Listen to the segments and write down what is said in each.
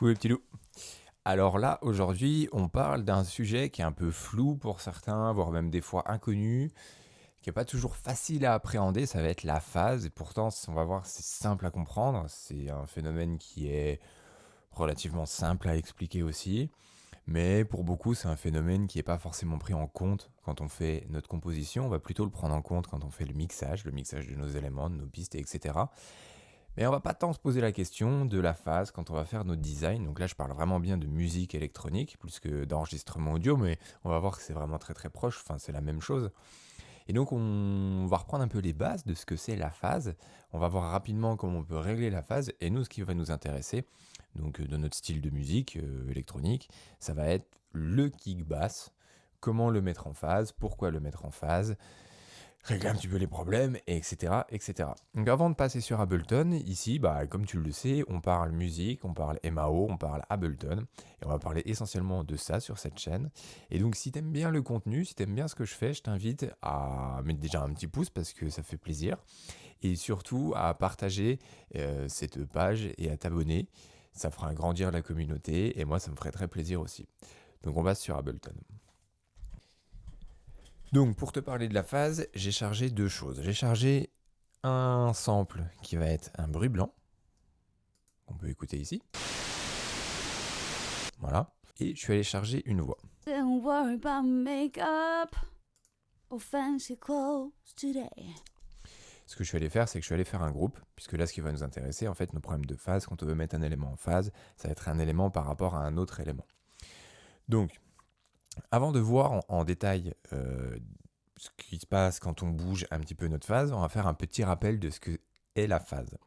Coucou les petits loups. Alors là, aujourd'hui, on parle d'un sujet qui est un peu flou pour certains, voire même des fois inconnu, qui n'est pas toujours facile à appréhender, ça va être la phase. Et pourtant, on va voir, c'est simple à comprendre. C'est un phénomène qui est relativement simple à expliquer aussi. Mais pour beaucoup, c'est un phénomène qui n'est pas forcément pris en compte quand on fait notre composition. On va plutôt le prendre en compte quand on fait le mixage de nos éléments, de nos pistes, etc. Mais on va pas tant se poser la question de la phase quand on va faire notre design. Donc là, je parle vraiment bien de musique électronique plus que d'enregistrement audio, mais on va voir que c'est vraiment très très proche. Enfin, c'est la même chose. Et donc, on va reprendre un peu les bases de ce que c'est la phase. On va voir rapidement comment on peut régler la phase. Et nous, ce qui va nous intéresser, donc de notre style de musique électronique, ça va être le kick bass. Comment le mettre en phase, pourquoi le mettre en phase, régler un petit peu les problèmes, etc., etc. Donc avant de passer sur Ableton, ici, comme tu le sais, on parle musique, on parle MAO, on parle Ableton, et on va parler essentiellement de ça sur cette chaîne. Et donc si t'aimes bien le contenu, si t'aimes bien ce que je fais, je t'invite à mettre déjà un petit pouce parce que ça fait plaisir, et surtout à partager cette page et à t'abonner. Ça fera grandir la communauté, et moi ça me ferait très plaisir aussi. Donc on passe sur Ableton. Donc pour te parler de la phase, j'ai chargé deux choses. J'ai chargé un sample qui va être un bruit blanc, qu'on peut écouter ici. Voilà. Et je suis allé charger une voix. Don't worry about makeup or fancy clothes today. Ce que je suis allé faire, c'est que je suis allé faire un groupe, puisque là, ce qui va nous intéresser, en fait, nos problèmes de phase, quand on veut mettre un élément en phase, ça va être un élément par rapport à un autre élément. Donc, avant de voir en détail ce qui se passe quand on bouge un petit peu notre phase, on va faire un petit rappel de ce que est la phase.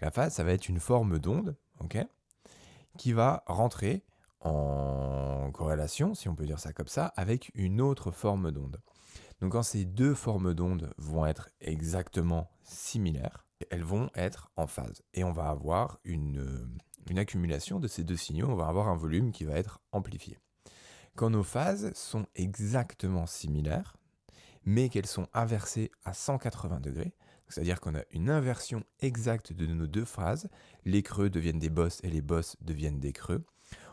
La phase, ça va être une forme d'onde, ok, qui va rentrer en corrélation, si on peut dire ça comme ça, avec une autre forme d'onde. Donc quand ces deux formes d'onde vont être exactement similaires, elles vont être en phase. Et on va avoir une accumulation de ces deux signaux, on va avoir un volume qui va être amplifié. Quand nos phases sont exactement similaires, mais qu'elles sont inversées à 180 degrés, c'est-à-dire qu'on a une inversion exacte de nos deux phases, les creux deviennent des bosses et les bosses deviennent des creux,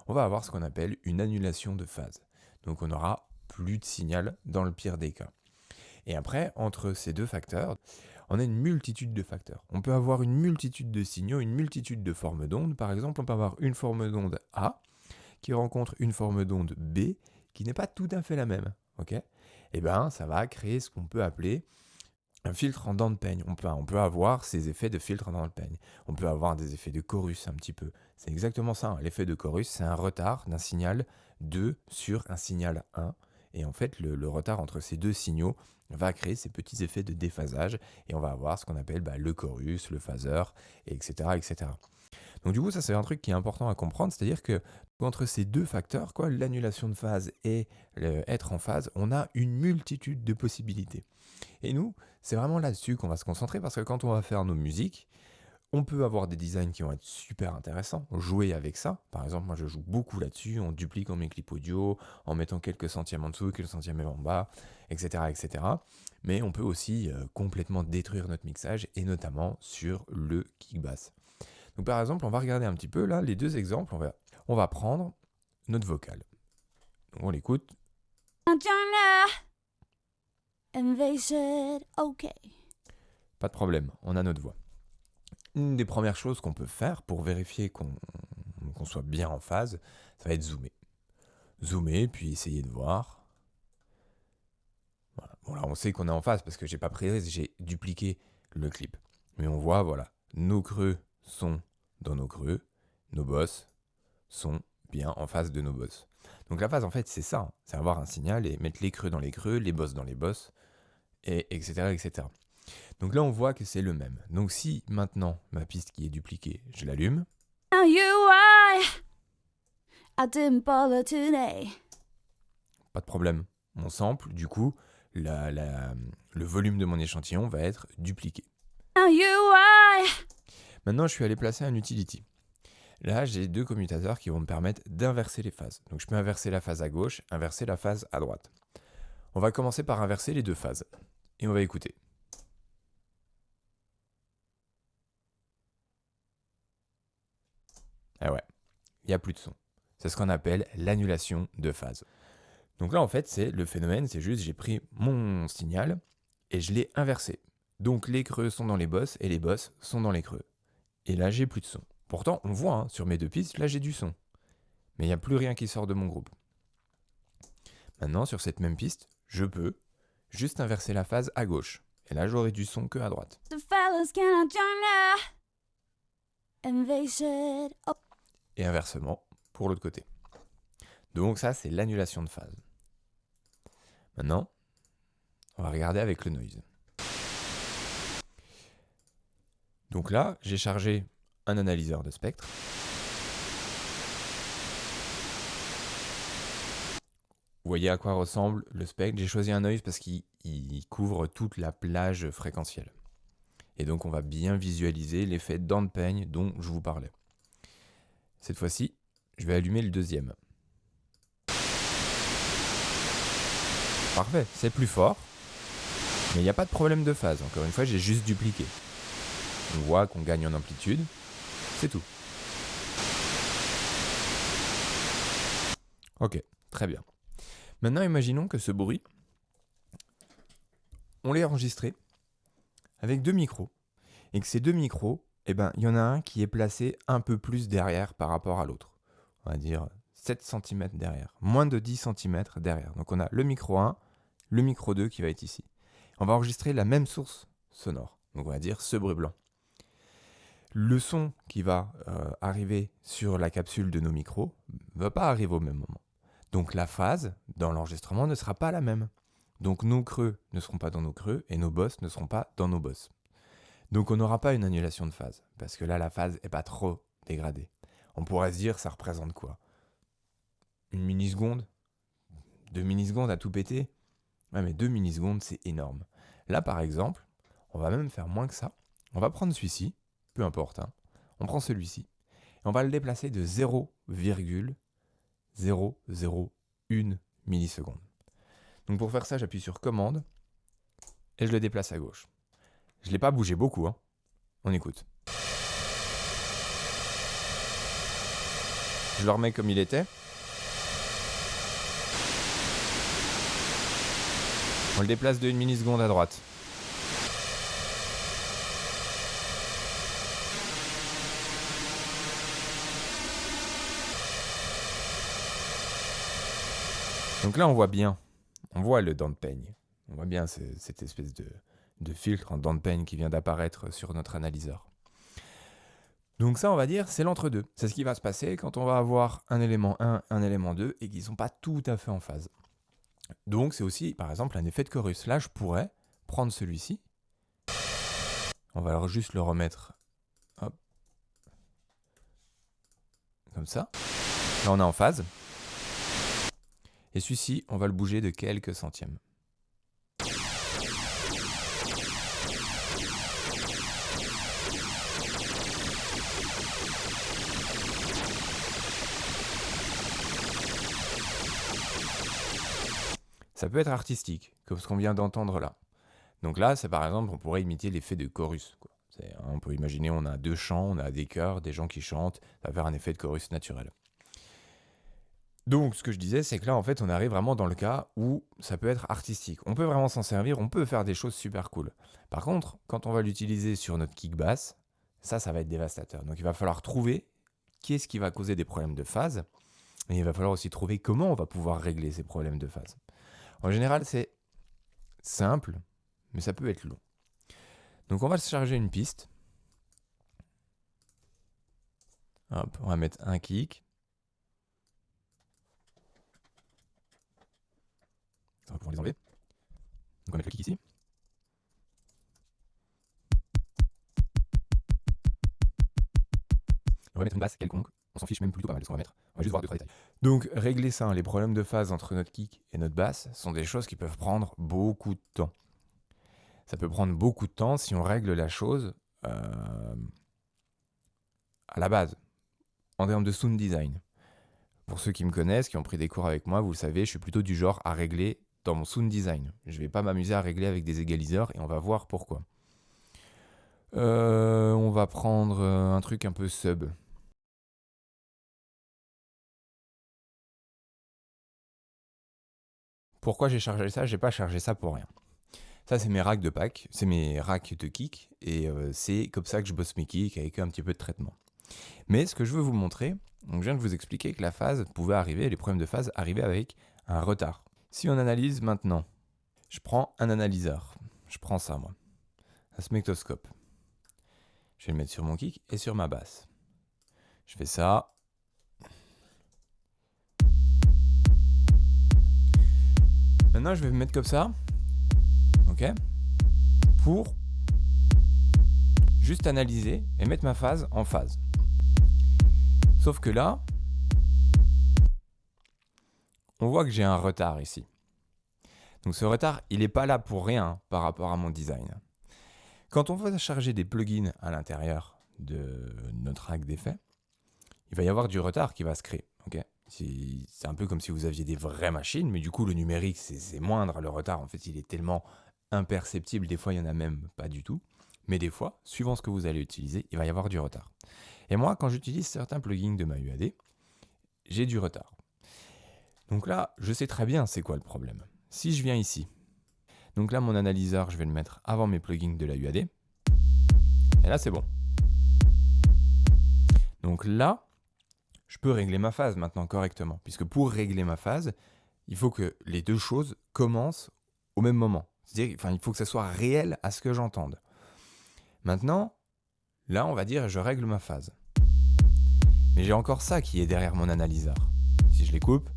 on va avoir ce qu'on appelle une annulation de phase. Donc on n'aura plus de signal dans le pire des cas. Et après, entre ces deux facteurs, on a une multitude de facteurs. On peut avoir une multitude de signaux, une multitude de formes d'ondes. Par exemple, on peut avoir une forme d'onde A qui rencontre une forme d'onde B qui n'est pas tout à fait la même. Ok ? Et bien, ça va créer ce qu'on peut appeler un filtre en dents de peigne. On peut avoir ces effets de filtre en dents de peigne. On peut avoir des effets de chorus un petit peu. C'est exactement ça. L'effet de chorus, c'est un retard d'un signal 2 sur un signal 1. Et en fait, le retard entre ces deux signaux va créer ces petits effets de déphasage. Et on va avoir ce qu'on appelle le chorus, le phaseur, etc., etc. Donc du coup, ça c'est un truc qui est important à comprendre, c'est-à-dire que entre ces deux facteurs, l'annulation de phase et être en phase, on a une multitude de possibilités. Et nous, c'est vraiment là-dessus qu'on va se concentrer parce que quand on va faire nos musiques, on peut avoir des designs qui vont être super intéressants, jouer avec ça. Par exemple, moi je joue beaucoup là-dessus, en dupliquant mes clips audio, en mettant quelques centièmes en dessous, quelques centièmes en bas, etc. etc. Mais on peut aussi complètement détruire notre mixage et notamment sur le kick bass. Donc par exemple, on va regarder un petit peu là les deux exemples. On va prendre notre vocal. Donc, on l'écoute. And they said, okay. Pas de problème, on a notre voix. Une des premières choses qu'on peut faire pour vérifier qu'on soit bien en phase, ça va être zoomer. Zoomer, puis essayer de voir. Voilà. Bon là on sait qu'on est en phase parce que j'ai pas pris, j'ai dupliqué le clip. Mais on voit, voilà, nos creux sont dans nos creux, nos bosses sont bien en face de nos bosses. Donc la phase en fait c'est ça, hein. C'est avoir un signal et mettre les creux dans les creux, les bosses dans les bosses, et etc. etc. Donc là on voit que c'est le même. Donc si maintenant ma piste qui est dupliquée, je l'allume. Now I didn't bother today. Pas de problème. Mon sample, du coup, le volume de mon échantillon va être dupliqué. Now Maintenant, je suis allé placer un utility. Là, j'ai deux commutateurs qui vont me permettre d'inverser les phases. Donc, je peux inverser la phase à gauche, inverser la phase à droite. On va commencer par inverser les deux phases. Et on va écouter. Ah ouais. Il n'y a plus de son. C'est ce qu'on appelle l'annulation de phase. Donc là, en fait, le phénomène, c'est juste j'ai pris mon signal et je l'ai inversé. Donc les creux sont dans les bosses et les bosses sont dans les creux. Et là, j'ai plus de son. Pourtant, on voit, sur mes 2 pistes, là, j'ai du son. Mais il n'y a plus rien qui sort de mon groupe. Maintenant, sur cette même piste, je peux juste inverser la phase à gauche. Et là, j'aurai du son que à droite. The fellas cannot join ya. And they said, oh. Et inversement, pour l'autre côté. Donc ça, c'est l'annulation de phase. Maintenant, on va regarder avec le noise. Donc là, j'ai chargé un analyseur de spectre. Vous voyez à quoi ressemble le spectre. J'ai choisi un noise parce qu'il couvre toute la plage fréquentielle. Et donc, on va bien visualiser l'effet dent de peigne dont je vous parlais. Cette fois-ci, je vais allumer le deuxième. Parfait, c'est plus fort. Mais il n'y a pas de problème de phase. Encore une fois, j'ai juste dupliqué. On voit qu'on gagne en amplitude. C'est tout. Ok, très bien. Maintenant, imaginons que ce bruit, on l'ait enregistré avec 2 micros. Et que ces 2 micros, il y en a un qui est placé un peu plus derrière par rapport à l'autre. On va dire 7 cm derrière. Moins de 10 cm derrière. Donc on a le micro 1, le micro 2 qui va être ici. On va enregistrer la même source sonore. Donc on va dire ce bruit blanc. Le son qui va arriver sur la capsule de nos micros ne va pas arriver au même moment. Donc la phase dans l'enregistrement ne sera pas la même. Donc nos creux ne seront pas dans nos creux et nos bosses ne seront pas dans nos bosses. Donc on n'aura pas une annulation de phase, parce que là la phase n'est pas trop dégradée. On pourrait se dire ça représente quoi? Une milliseconde? 2 millisecondes à tout péter? Ouais, mais 2 millisecondes c'est énorme. Là par exemple, on va même faire moins que ça. On va prendre celui-ci, peu importe, on prend celui-ci, et on va le déplacer de 0,001 milliseconde. Donc pour faire ça, j'appuie sur commande et je le déplace à gauche. Je ne l'ai pas bougé beaucoup, On écoute. Je le remets comme il était. On le déplace de 1 milliseconde à droite. Donc là, on voit bien. On voit le dent de peigne. On voit bien cette espèce de filtre en dent de peigne qui vient d'apparaître sur notre analyseur. Donc ça, on va dire, c'est l'entre-deux. C'est ce qui va se passer quand on va avoir un élément 1, un élément 2 et qui ne sont pas tout à fait en phase. Donc c'est aussi, par exemple, un effet de chorus. Là, je pourrais prendre celui-ci. On va juste le remettre. Hop. Comme ça. Là, on est en phase. Et celui-ci, on va le bouger de quelques centièmes. Ça peut être artistique, comme ce qu'on vient d'entendre là. Donc là, c'est par exemple, on pourrait imiter l'effet de chorus. On peut imaginer, on a 2 chants, on a des chœurs, des gens qui chantent, ça va faire un effet de chorus naturel. Donc, ce que je disais, c'est que là, en fait, on arrive vraiment dans le cas où ça peut être artistique. On peut vraiment s'en servir, on peut faire des choses super cool. Par contre, quand on va l'utiliser sur notre kick bass, ça va être dévastateur. Donc, il va falloir trouver qu'est-ce qui va causer des problèmes de phase. Et il va falloir aussi trouver comment on va pouvoir régler ces problèmes de phase. En général, c'est simple, mais ça peut être long. Donc, on va se charger une piste. Hop, on va mettre un kick. On va pouvoir les enlever. Donc on va mettre le kick ici. On va mettre une basse quelconque. On s'en fiche même plutôt pas mal de ce qu'on va mettre. On va juste voir 2-3 détails. Donc régler ça, les problèmes de phase entre notre kick et notre basse, sont des choses qui peuvent prendre beaucoup de temps. Ça peut prendre beaucoup de temps si on règle la chose à la base, en termes de sound design. Pour ceux qui me connaissent, qui ont pris des cours avec moi, vous le savez, je suis plutôt du genre à régler dans mon sound design. Je ne vais pas m'amuser à régler avec des égaliseurs et on va voir pourquoi. On va prendre un truc un peu sub. Pourquoi j'ai chargé ça? J'ai pas chargé ça pour rien. Ça, c'est mes racks de pack, c'est mes racks de kick, et c'est comme ça que je bosse mes kicks avec un petit peu de traitement. Mais ce que je veux vous montrer, donc je viens de vous expliquer que la phase pouvait arriver, les problèmes de phase arrivaient avec un retard. Si on analyse maintenant, je prends un analyseur, je prends ça moi, un smectoscope. Je vais le mettre sur mon kick et sur ma basse. Je fais ça. Maintenant, je vais me mettre comme ça, ok, pour juste analyser et mettre ma phase en phase. Sauf que là, on voit que j'ai un retard ici. Donc ce retard, il n'est pas là pour rien par rapport à mon design. Quand on va charger des plugins à l'intérieur de notre rack d'effets, il va y avoir du retard qui va se créer. Okay, c'est un peu comme si vous aviez des vraies machines, mais du coup le numérique c'est moindre. Le retard en fait il est tellement imperceptible, des fois il n'y en a même pas du tout. Mais des fois, suivant ce que vous allez utiliser, il va y avoir du retard. Et moi, quand j'utilise certains plugins de ma UAD, j'ai du retard. Donc là, je sais très bien c'est quoi le problème. Si je viens ici, donc là mon analyseur, je vais le mettre avant mes plugins de la UAD, et là c'est bon. Donc là, je peux régler ma phase maintenant correctement, puisque pour régler ma phase, il faut que les deux choses commencent au même moment. C'est-à-dire, il faut que ça soit réel à ce que j'entende. Maintenant, là, on va dire, je règle ma phase. Mais j'ai encore ça qui est derrière mon analyseur. Si je les coupe,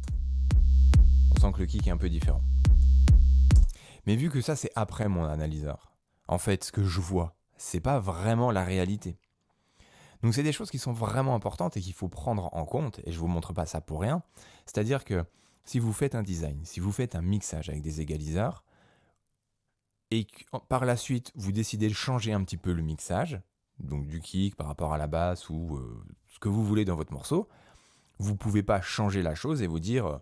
on sent que le kick est un peu différent. Mais vu que ça, c'est après mon analyseur, en fait, ce que je vois, c'est pas vraiment la réalité. Donc c'est des choses qui sont vraiment importantes et qu'il faut prendre en compte, et je vous montre pas ça pour rien. C'est-à-dire que si vous faites un design, si vous faites un mixage avec des égaliseurs, et que par la suite vous décidez de changer un petit peu le mixage, donc du kick par rapport à la basse ou ce que vous voulez dans votre morceau, vous pouvez pas changer la chose et vous dire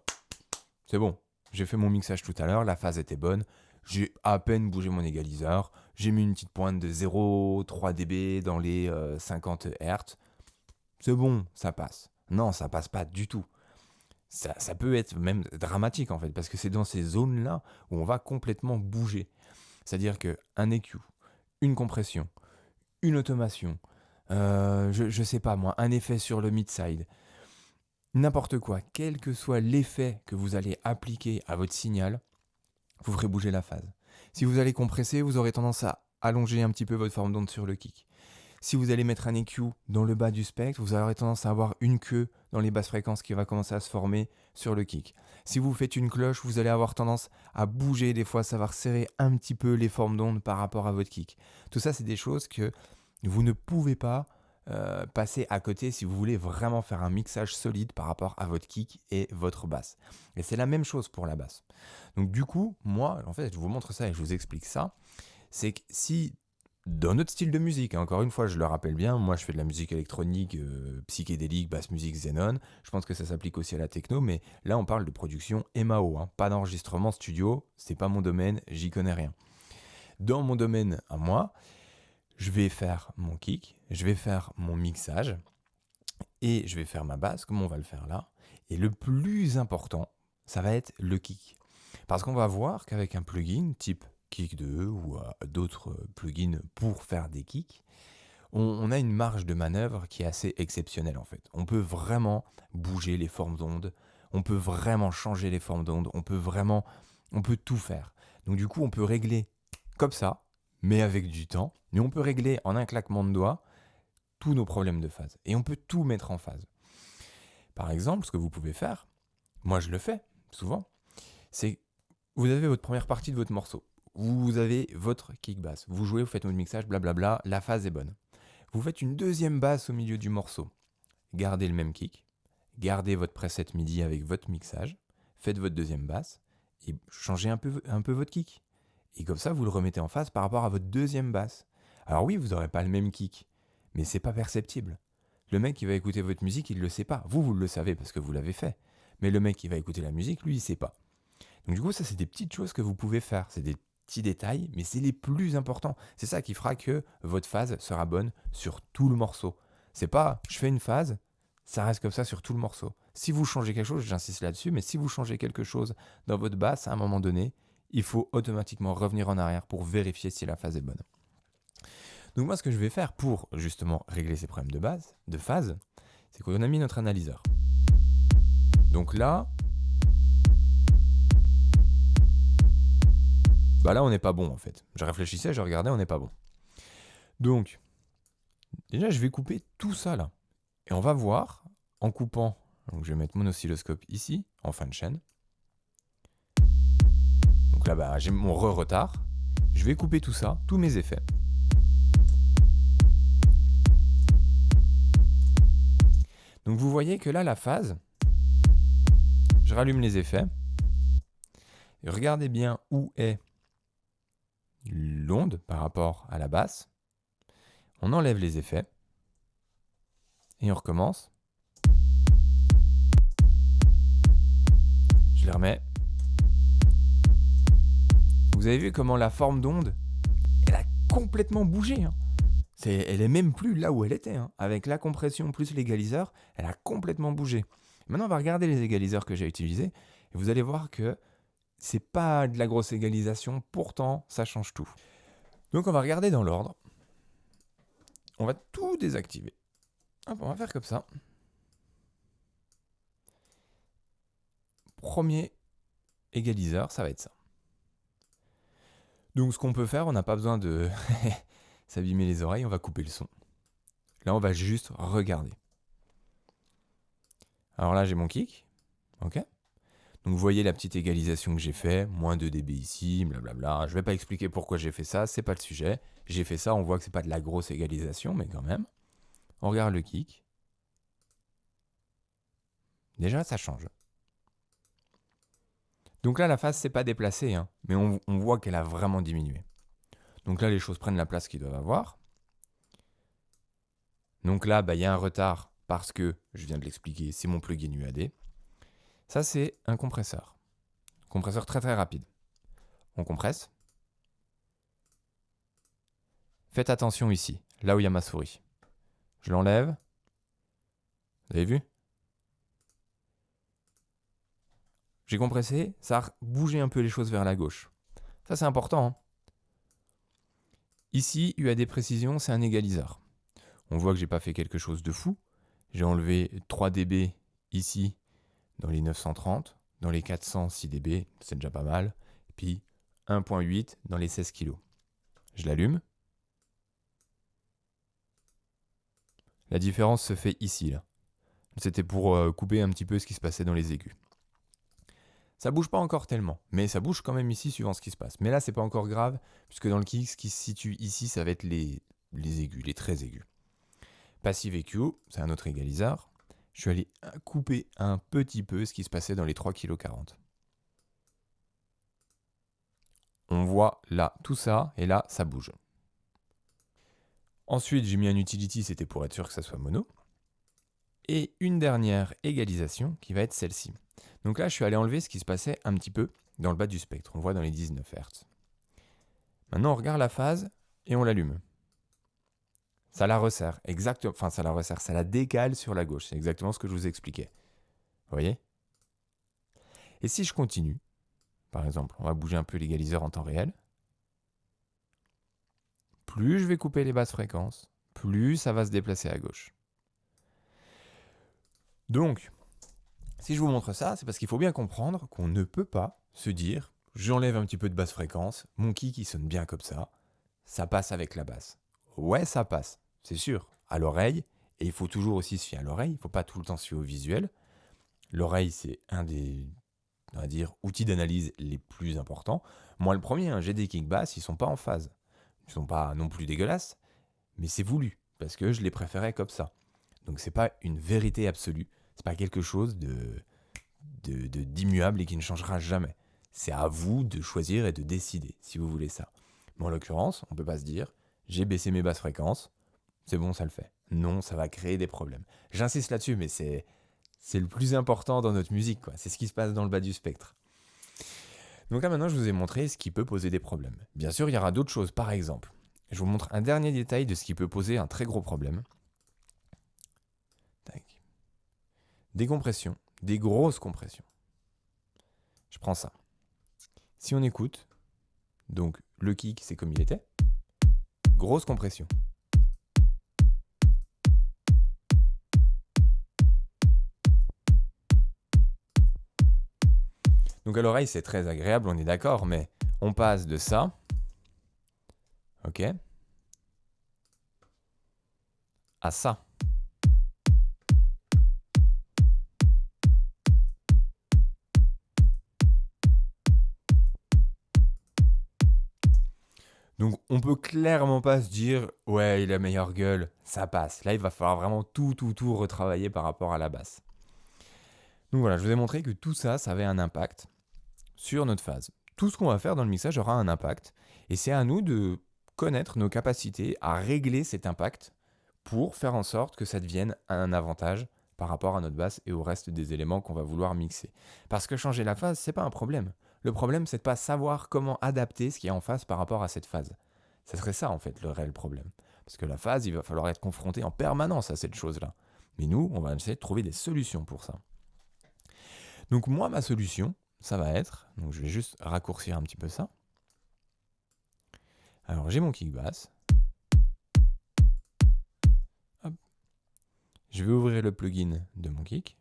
c'est bon, j'ai fait mon mixage tout à l'heure, la phase était bonne, j'ai à peine bougé mon égaliseur, j'ai mis une petite pointe de 0,3 dB dans les 50 Hz. C'est bon, ça passe. Non, ça passe pas du tout. Ça peut être même dramatique en fait, parce que c'est dans ces zones-là où on va complètement bouger. C'est-à-dire qu'un EQ, une compression, une automation, je sais pas moi, un effet sur le mid-side, n'importe quoi, quel que soit l'effet que vous allez appliquer à votre signal, vous ferez bouger la phase. Si vous allez compresser, vous aurez tendance à allonger un petit peu votre forme d'onde sur le kick. Si vous allez mettre un EQ dans le bas du spectre, vous aurez tendance à avoir une queue dans les basses fréquences qui va commencer à se former sur le kick. Si vous faites une cloche, vous allez avoir tendance à bouger, des fois ça va resserrer un petit peu les formes d'onde par rapport à votre kick. Tout ça, c'est des choses que vous ne pouvez pas passer à côté si vous voulez vraiment faire un mixage solide par rapport à votre kick et votre basse. Et c'est la même chose pour la basse. Donc du coup, moi, en fait, je vous montre ça et je vous explique ça. C'est que si, dans notre style de musique, encore une fois, je le rappelle bien, moi je fais de la musique électronique, psychédélique, basse musique, Xenon, je pense que ça s'applique aussi à la techno, mais là on parle de production MAO, pas d'enregistrement studio, c'est pas mon domaine, j'y connais rien. Dans mon domaine à moi, je vais faire mon kick, je vais faire mon mixage, et je vais faire ma basse, comme on va le faire là, et le plus important, ça va être le kick. Parce qu'on va voir qu'avec un plugin type Kick 2 ou d'autres plugins pour faire des kicks, on a une marge de manœuvre qui est assez exceptionnelle en fait. On peut vraiment bouger les formes d'onde, on peut vraiment changer les formes d'onde, on peut tout faire. Donc du coup, on peut régler comme ça, mais avec du temps, mais on peut régler en un claquement de doigts tous nos problèmes de phase. Et on peut tout mettre en phase. Par exemple, ce que vous pouvez faire, moi je le fais souvent, c'est vous avez votre première partie de votre morceau. Vous avez votre kick basse. Vous jouez, vous faites votre mixage, blablabla, la phase est bonne. Vous faites une deuxième basse au milieu du morceau. Gardez le même kick, gardez votre preset MIDI avec votre mixage, faites votre deuxième basse et changez un peu votre kick. Et comme ça, vous le remettez en phase par rapport à votre deuxième basse. Alors oui, vous n'aurez pas le même kick, mais c'est pas perceptible. Le mec qui va écouter votre musique, il ne le sait pas. Vous le savez parce que vous l'avez fait. Mais le mec qui va écouter la musique, lui, il ne sait pas. Donc du coup, ça, c'est des petites choses que vous pouvez faire. C'est des petits détails, mais c'est les plus importants. C'est ça qui fera que votre phase sera bonne sur tout le morceau. C'est pas, je fais une phase, ça reste comme ça sur tout le morceau. Si vous changez quelque chose, j'insiste là-dessus, mais si vous changez quelque chose dans votre basse, à un moment donné, il faut automatiquement revenir en arrière pour vérifier si la phase est bonne. Donc moi, ce que je vais faire pour justement régler ces problèmes de phase, c'est qu'on a mis notre analyseur. Donc là, là on n'est pas bon en fait. Je réfléchissais, je regardais, on n'est pas bon. Donc, déjà je vais couper tout ça là. Et on va voir, en coupant, donc je vais mettre mon oscilloscope ici, en fin de chaîne. Donc là, j'ai mon retard. Je vais couper tout ça, tous mes effets. Donc vous voyez que là, la phase, je rallume les effets. Et regardez bien où est l'onde par rapport à la basse. On enlève les effets. Et on recommence. Je les remets. Vous avez vu comment la forme d'onde, elle a complètement bougé. Elle est même plus là où elle était. Avec la compression plus l'égaliseur, elle a complètement bougé. Maintenant, on va regarder les égaliseurs que j'ai utilisés. Et vous allez voir que c'est pas de la grosse égalisation. Pourtant, ça change tout. Donc, on va regarder dans l'ordre. On va tout désactiver. Hop, on va faire comme ça. Premier égaliseur, ça va être ça. Donc ce qu'on peut faire, on n'a pas besoin de s'abîmer les oreilles, on va couper le son. Là, on va juste regarder. Alors là, j'ai mon kick. Ok. Donc vous voyez la petite égalisation que j'ai fait, moins 2 dB ici, blablabla. Je ne vais pas expliquer pourquoi j'ai fait ça, c'est pas le sujet. J'ai fait ça, on voit que c'est pas de la grosse égalisation, mais quand même. On regarde le kick. Déjà, ça change. Donc là, la phase s'est pas déplacée, mais on voit qu'elle a vraiment diminué. Donc là, les choses prennent la place qu'ils doivent avoir. Donc là, il y a un retard parce que, je viens de l'expliquer, c'est mon plugin UAD. Ça, c'est un compresseur. Compresseur très très rapide. On compresse. Faites attention ici, là où il y a ma souris. Je l'enlève. Vous avez vu ? J'ai compressé, ça a bougé un peu les choses vers la gauche. Ça, c'est important. Ici, UAD précision, c'est un égaliseur. On voit que j'ai pas fait quelque chose de fou. J'ai enlevé 3 dB ici, dans les 930, dans les 400, 6 dB, c'est déjà pas mal. Puis 1.8 dans les 16 kg. Je l'allume. La différence se fait ici, là. C'était pour couper un petit peu ce qui se passait dans les aigus. Ça bouge pas encore tellement, mais ça bouge quand même ici suivant ce qui se passe. Mais là, c'est pas encore grave, puisque dans le kick, ce qui se situe ici, ça va être les aigus, les très aigus. Passive EQ, c'est un autre égaliseur. Je suis allé couper un petit peu ce qui se passait dans les 3,40 kg. On voit là tout ça, et là, ça bouge. Ensuite, j'ai mis un utility, c'était pour être sûr que ça soit mono. Et une dernière égalisation qui va être celle-ci. Donc là, je suis allé enlever ce qui se passait un petit peu dans le bas du spectre. On le voit dans les 19 Hz. Maintenant, on regarde la phase et on l'allume. Ça la resserre, ça la décale sur la gauche. C'est exactement ce que je vous expliquais. Vous voyez ? Et si je continue, par exemple, on va bouger un peu l'égaliseur en temps réel. Plus je vais couper les basses fréquences, plus ça va se déplacer à gauche. Donc, si je vous montre ça, c'est parce qu'il faut bien comprendre qu'on ne peut pas se dire « j'enlève un petit peu de basse fréquence, mon kick il sonne bien comme ça passe avec la basse ». Ouais, ça passe, c'est sûr, à l'oreille, et il faut toujours aussi se fier à l'oreille, il ne faut pas tout le temps se fier au visuel. L'oreille, c'est un des, on va dire, outils d'analyse les plus importants. Moi, le premier, j'ai des kicks basses, ils ne sont pas en phase. Ils ne sont pas non plus dégueulasses, mais c'est voulu, parce que je les préférais comme ça. Donc c'est pas une vérité absolue. C'est pas quelque chose d'immuable et qui ne changera jamais. C'est à vous de choisir et de décider si vous voulez ça. Mais en l'occurrence, on ne peut pas se dire j'ai baissé mes basses fréquences, c'est bon, ça le fait. Non, ça va créer des problèmes. J'insiste là-dessus, mais c'est le plus important dans notre musique, quoi. C'est ce qui se passe dans le bas du spectre. Donc là, maintenant, je vous ai montré ce qui peut poser des problèmes. Bien sûr, il y aura d'autres choses. Par exemple, je vous montre un dernier détail de ce qui peut poser un très gros problème. Tac. des compressions, des grosses compressions. Je prends ça. Si on écoute, donc le kick, c'est comme il était. Grosse compression. Donc à l'oreille, c'est très agréable, on est d'accord, mais on passe de ça, ok, à ça. Donc on peut clairement pas se dire « Ouais, il a meilleure gueule, ça passe ». Là, il va falloir vraiment tout retravailler par rapport à la basse. Donc voilà, je vous ai montré que tout ça, ça avait un impact sur notre phase. Tout ce qu'on va faire dans le mixage aura un impact. Et c'est à nous de connaître nos capacités à régler cet impact pour faire en sorte que ça devienne un avantage par rapport à notre basse et au reste des éléments qu'on va vouloir mixer. Parce que changer la phase, c'est pas un problème. Le problème, c'est de pas savoir comment adapter ce qui est en face par rapport à cette phase. Ça serait ça, en fait, le réel problème. Parce que la phase, il va falloir être confronté en permanence à cette chose-là. Mais nous, on va essayer de trouver des solutions pour ça. Donc moi, ma solution, ça va être... Donc je vais juste raccourcir un petit peu ça. Alors j'ai mon kick bass. Hop. Je vais ouvrir le plugin de mon kick.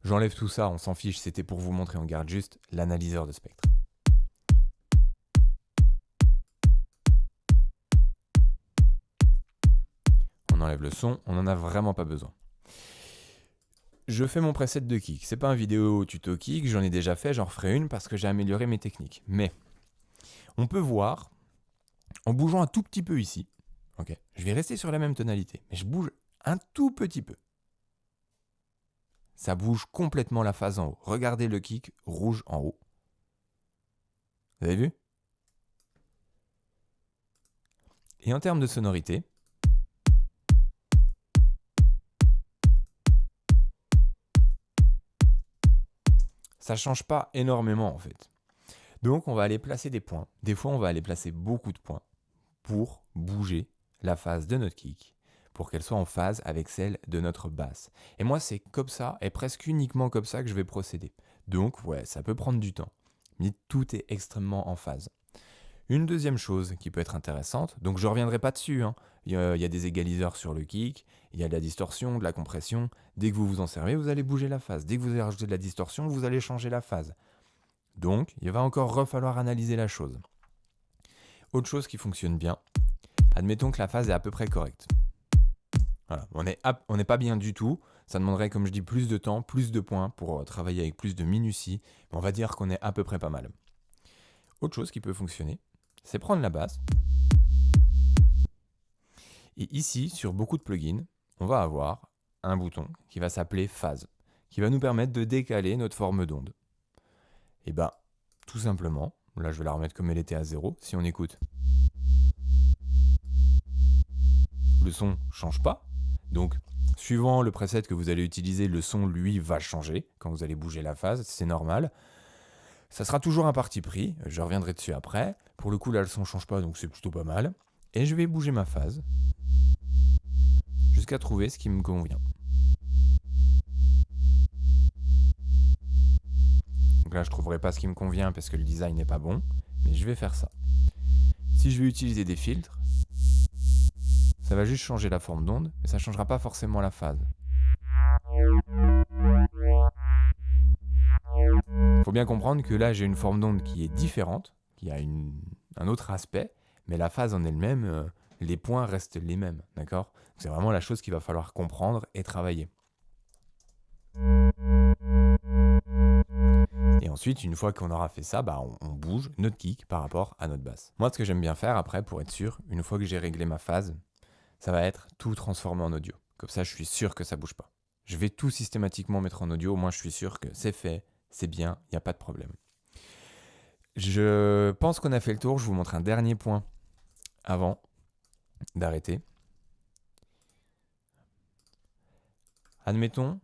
J'enlève tout ça, on s'en fiche, c'était pour vous montrer, on garde juste l'analyseur de spectre. On enlève le son, on n'en a vraiment pas besoin. Je fais mon preset de kick. C'est pas un vidéo tuto kick, j'en ai déjà fait, j'en referai une parce que j'ai amélioré mes techniques. Mais on peut voir, en bougeant un tout petit peu ici, ok, je vais rester sur la même tonalité, mais je bouge un tout petit peu. Ça bouge complètement la phase en haut. Regardez le kick rouge en haut. Vous avez vu? Et en termes de sonorité, ça change pas énormément en fait. Donc on va aller placer des points. Des fois on va aller placer beaucoup de points pour bouger la phase de notre kick, pour qu'elle soit en phase avec celle de notre basse. Et moi c'est comme ça, et presque uniquement comme ça que je vais procéder. Donc ouais, ça peut prendre du temps, mais tout est extrêmement en phase. Une deuxième chose qui peut être intéressante, donc je ne reviendrai pas dessus, hein. Il y a des égaliseurs sur le kick, il y a de la distorsion, de la compression. Dès que vous vous en servez, vous allez bouger la phase. Dès que vous allez rajouter de la distorsion, vous allez changer la phase. Donc, il va encore falloir analyser la chose. Autre chose qui fonctionne bien, admettons que la phase est à peu près correcte. Voilà, on n'est pas bien du tout, ça demanderait, comme je dis, plus de temps, plus de points pour travailler avec plus de minutie, mais on va dire qu'on est à peu près pas mal. Autre chose qui peut fonctionner, c'est prendre la basse. Et ici, sur beaucoup de plugins, on va avoir un bouton qui va s'appeler phase, qui va nous permettre de décaler notre forme d'onde. Et bien, tout simplement, là je vais la remettre comme elle était à 0, si on écoute. Le son ne change pas, donc suivant le preset que vous allez utiliser, le son lui va changer quand vous allez bouger la phase, c'est normal. Ça sera toujours un parti pris, je reviendrai dessus après. Pour le coup là le son ne change pas, donc c'est plutôt pas mal. Et je vais bouger ma phase jusqu'à trouver ce qui me convient. Donc là je ne trouverai pas ce qui me convient parce que le design n'est pas bon, mais je vais faire ça. Si je vais utiliser des filtres, ça va juste changer la forme d'onde, mais ça ne changera pas forcément la phase. Il faut bien comprendre que là j'ai une forme d'onde qui est différente, qui a un autre aspect, mais la phase en elle-même, les points restent les mêmes, d'accord? C'est vraiment la chose qu'il va falloir comprendre et travailler. Et ensuite, une fois qu'on aura fait ça, on bouge notre kick par rapport à notre basse. Moi, ce que j'aime bien faire après, pour être sûr, une fois que j'ai réglé ma phase, ça va être tout transformer en audio. Comme ça, je suis sûr que ça bouge pas. Je vais tout systématiquement mettre en audio, moi je suis sûr que c'est fait, c'est bien, il n'y a pas de problème. Je pense qu'on a fait le tour, je vous montre un dernier point avant d'arrêter. Admettons,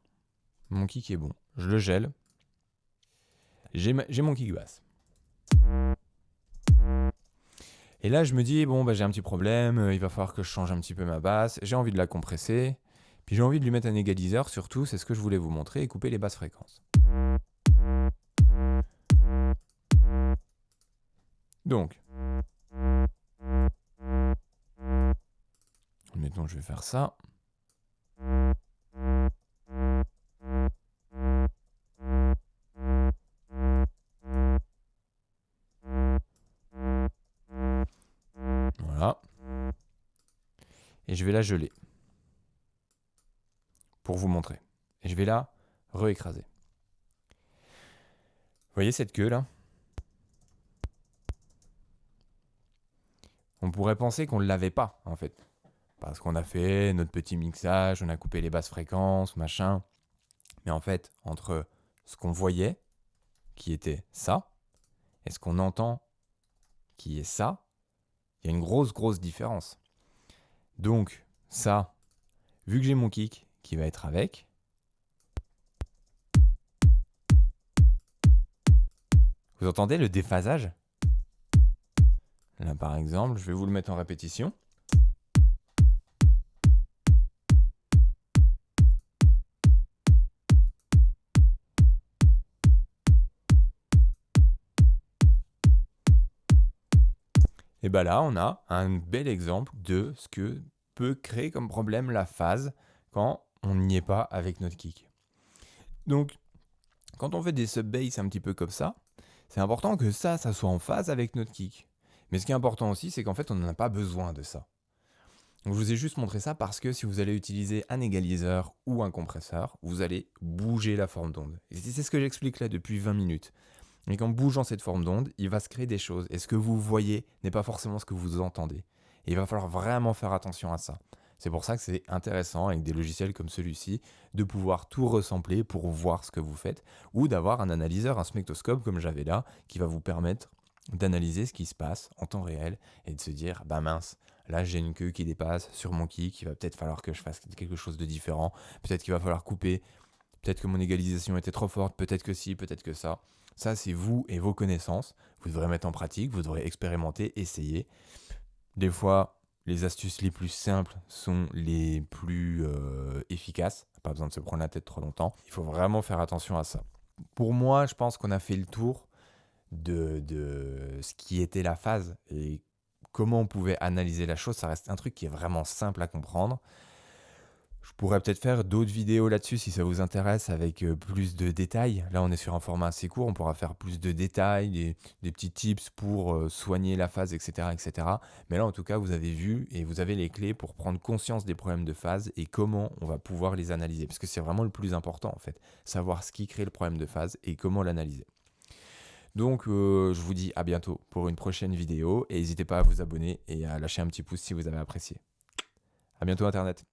mon kick est bon, je le gèle, j'ai mon kick basse. Et là je me dis, bon j'ai un petit problème, il va falloir que je change un petit peu ma basse, j'ai envie de la compresser, Puis j'ai envie de lui mettre un égaliseur, surtout, c'est ce que je voulais vous montrer, et couper les basses fréquences. Donc, admettons, je vais faire ça. Voilà. Et je vais la geler. Pour vous montrer. Et je vais la réécraser. Vous voyez cette queue là? On pourrait penser qu'on ne l'avait pas, en fait. Parce qu'on a fait notre petit mixage, on a coupé les basses fréquences, machin. Mais en fait, entre ce qu'on voyait, qui était ça, et ce qu'on entend, qui est ça, il y a une grosse différence. Donc, ça, vu que j'ai mon kick qui va être avec, vous entendez le déphasage? Là, par exemple, je vais vous le mettre en répétition. Et bien là, on a un bel exemple de ce que peut créer comme problème la phase quand on n'y est pas avec notre kick. Donc, quand on fait des sub-bass un petit peu comme ça, c'est important que ça soit en phase avec notre kick. Mais ce qui est important aussi, c'est qu'en fait, on n'en a pas besoin de ça. Donc, je vous ai juste montré ça parce que si vous allez utiliser un égaliseur ou un compresseur, vous allez bouger la forme d'onde. Et c'est ce que j'explique là depuis 20 minutes. Et qu'en bougeant cette forme d'onde, il va se créer des choses. Et ce que vous voyez n'est pas forcément ce que vous entendez. Et il va falloir vraiment faire attention à ça. C'est pour ça que c'est intéressant avec des logiciels comme celui-ci de pouvoir tout ressampler pour voir ce que vous faites ou d'avoir un analyseur, un spectroscope comme j'avais là qui va vous permettre d'analyser ce qui se passe en temps réel et de se dire bah mince, là j'ai une queue qui dépasse sur mon kick, il va peut-être falloir que je fasse quelque chose de différent, peut-être qu'il va falloir couper, peut-être que mon égalisation était trop forte, peut-être que si, peut-être que ça. Ça, c'est vous et vos connaissances. Vous devrez mettre en pratique, vous devrez expérimenter, essayer. Des fois, les astuces les plus simples sont les plus efficaces. Pas besoin de se prendre la tête trop longtemps. Il faut vraiment faire attention à ça. Pour moi, je pense qu'on a fait le tour de ce qui était la phase et comment on pouvait analyser la chose. Ça reste un truc qui est vraiment simple à comprendre. Je pourrais peut-être faire d'autres vidéos là-dessus si ça vous intéresse avec plus de détails. Là, on est sur un format assez court, on pourra faire plus de détails, des petits tips pour soigner la phase, etc., etc. Mais là, en tout cas, vous avez vu et vous avez les clés pour prendre conscience des problèmes de phase et comment on va pouvoir les analyser. Parce que c'est vraiment le plus important, en fait. Savoir ce qui crée le problème de phase et comment l'analyser. Donc, je vous dis à bientôt pour une prochaine vidéo. Et n'hésitez pas à vous abonner et à lâcher un petit pouce si vous avez apprécié. À bientôt, Internet.